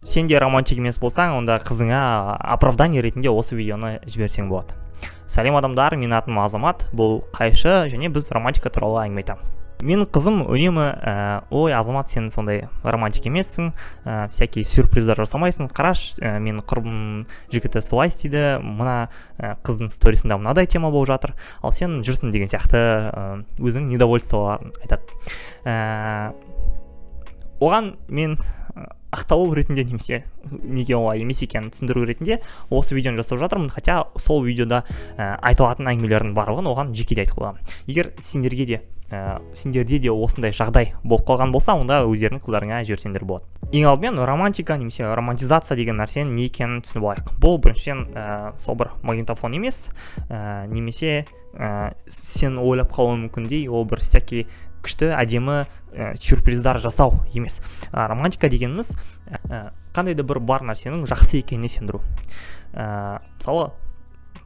сен де романтик емес болсаң, онда қызыңа оправдание ретінде осы видеоны жіберсең болады. Сәлем адамдар, менің атым Азамат, бұл Қайшы, және біз романтика туралы әңгіме айтамыз. Менің қызым үнемі, ой, Азамат, сен сондай романтик емессің, всякий сюрприздар жасамайсың, қараш, менің құрбым жігіті солай істейді, мына қыздың сторисында мынадай тема болып жатыр, ал сен жүрсің деген сияқты өзің недовольстволарын айтады. Оған мен ақталу ретінде немесе неге олай емес екенін түсіндіру ретінде осы видеоны жасап жатырмын, хотя сол видеода айтылатын әңгімелердің барлығын оған жекеде айтып қойғанмын. Егер сендерде де осындай жағдай болып қалған болса, онда өздерінің қыздарыңа жіберсеңдер болады. Ең алдымен романтика немесе романтизация деген нәрсенің не екенін түсініп алайық. Бұл біріншіден сол бір магнитофон емес, немесе сен ойлап қалуың мүмкіндей, ол бір всякий күшті әдемі сюрприздар жасау емес. Романтика дегеніміз қандай да бір бар нәрсенің жақсы екеніне сендіру. Мысалы,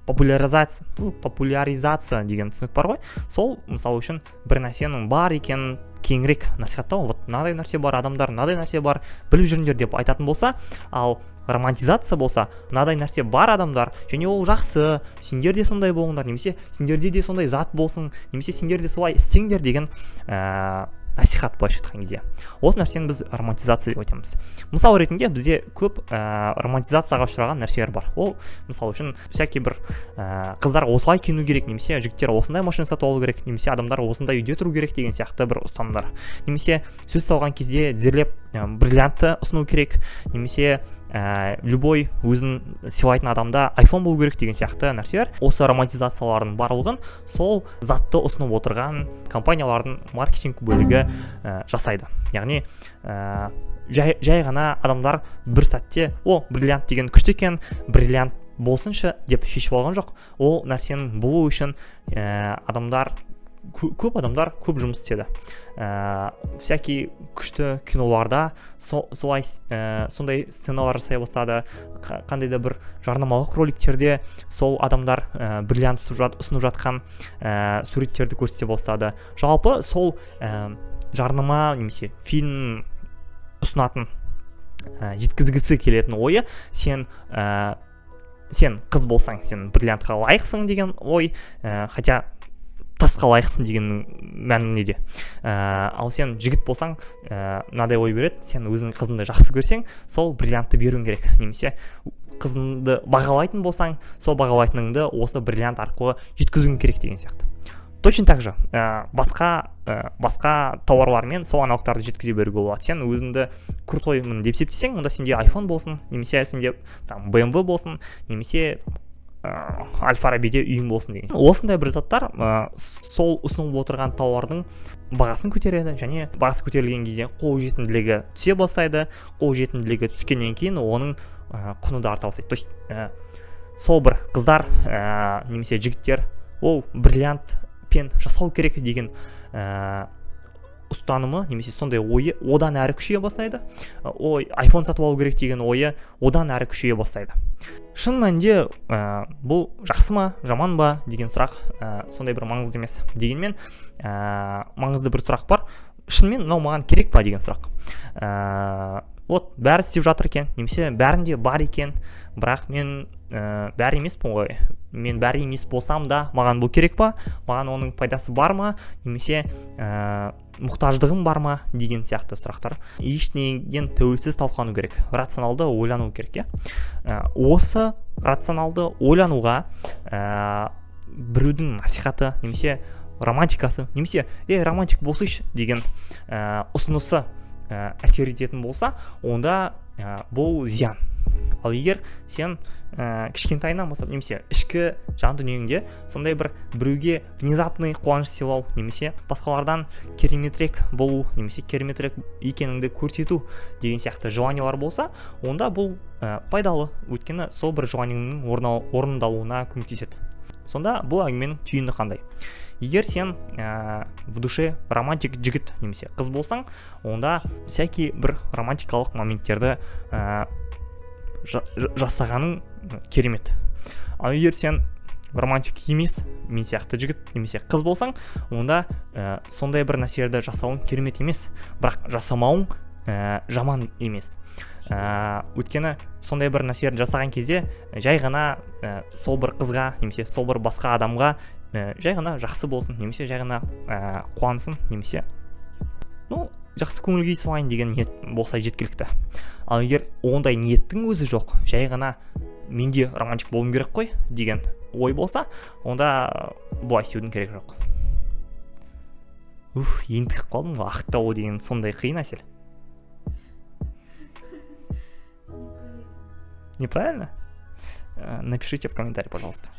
популяризация деген түсінік бар ғой. Сол мысалы үшін бір нәрсенің бар екенін кеңірек насихаттау, вот мынадай нәрсе бар, адамдар мынадай нәрсе бар, біліп жүріңдер деп айтатын болса, ал романтизация болса, мынадай нәрсе бар адамдар, және ол жақсы, сендер де сондай болыңдар, немесе сендерде де сондай зат болсын, немесе сендер де солай істеңдер деген насихат былайша айтқан кезде. Осы нәрсені біз романтизация деп айтамыз. Мысал ретінде бізде көп романтизацияға ұшыраған нәрселер бар. Ол мысал үшін всякий бір қыздар осылай киіну керек, немесе жігіттер осындай машина сатып алу керек, немесе адамдар осындай үйде тұру керек деген сияқты бір ұстанымдар. Немесе сөз салған кезде тізерлеп бриллиантты ұсыну керек, немесе любой өзін сыйлайтын адамда iPhone болу керек деген сияқты нәрселер. Осы романтизациялардың барлығын сол затты ұсынып отырған компаниялардың маркетинг бөлігі жасайды. Яғни жай ғана адамдар бір сәтте бриллиант деген күшті екен, бриллиант болсыншы деп шешіп алған жоқ. Ол нәрсенің болуы үшін көп адамдар көп жұмыс істеді. Всякий күшті киноларда сондай сценалар жасай бастады. Қандай да бір жарнамалық роликтерде сол адамдар бриллиант ұсынып жатқан суреттерді көрсете бастады. Жалпы сол жарнама немесе фильм ұсынатын жеткізгісі келетін ойы, сен қыз болсаң, сен бриллиантқа лайықсың деген ой, хотя тасқа лайықсың деген мәні неде. Ал сен жігіт болсаң, мынадай ой береді, сен өзің қызыңды жақсы көрсең, сол бриллиантты беруің керек. Немесе қызыңды бағалайтын болсаң, сол бағалайтыныңды осы бриллиант арқылы жеткізуің керек деген сияқты. Точно так же басқа тауарлармен сол аналогтарды жеткізе беруге болады. Сен өзіңді крутоймын деп есептесең, онда сенде iPhone болсын, немесе сенде BMW болсын, немесе Аль-Фарабиде үйің болсын деген. Осындай бір заттар сол ұсынылып отырған тауардың бағасын көтереді, және бағасы көтерілген кезде қолжетімділігі түсе бастайды. Қолжетімділігі түскеннен кейін оның құны да арта бастайды. То есть сол бір қыздар немесе жігіттер ол бриллиантпен жасау керек деген ұстанымы немесе сондай ойы одан әрі күшейе бастайды. Ой, iPhone сатып алу керек деген ойы одан әрі күшейе бастайды. Шын мәнінде бұл жақсы ма, жаман ба деген сұрақ сондай бір маңызды емес. Дегенмен маңызды бір сұрақ бар. Шынымен мынау маған керек па деген сұрақ. Бәрі істеп жатыр екен, немесе бәрінде бар екен, бірақ мен бәрі емеспін ғой. Мен бәрі емес болсам да, маған бұл керек па? Маған оның пайдасы бар ма? Немесе мұқтаждығым бар ма деген сияқты сұрақтар. Ештеңеден тәуелсіз талқылану керек, рационалды ойлану керек. Осы рационалды ойлануға біреудің насихаты немесе романтикасы, немесе романтик болсайшы деген ұсынысы әсер ететін болса, онда бұл зиян. Ал егер сен кішкентайынан бастап, немесе ішкі жан дүниеңде сондай біреуге внезапный қуаныш сыйлау, немесе басқалардан кереметірек болу, немесе кереметірек екеніңді көрсету деген сияқты желаниялар болса, онда бұл пайдалы, өйткені сол бір желанияңның орындалуына көмектеседі. Сонда бұл әңгіменің түйіні қандай? Егер сен в душе романтик жігіт немесе қыз болсаң, онда всякий бір романтикалық моменттерді жасағаның керемет. Ал егер сен романтик емес, мен сияқты жігіт немесе қыз болсаң, онда сондай бір нәрселерді жасауың керемет емес, бірақ жасамауың жаман емес. Өйткені сондай бір нәрселерді жасаған кезде жай ғана сол бір қызға немесе сол бір басқа адамға жай ғана жақсы болсын немесе жай ғана қуансын немесе жақсы көңіл күй салайын деген ниет болса жеткілікті. Ал егер ондай ниеттің өзі жоқ, жай ғана менде романтик болуым керек қой деген ой болса, онда бұлай істеудің керек жоқ. Ентігіп қалдым ғой, ақтау деген сондай қиын әсел. Неправильно? Напишите в комментарии, пожалуйста.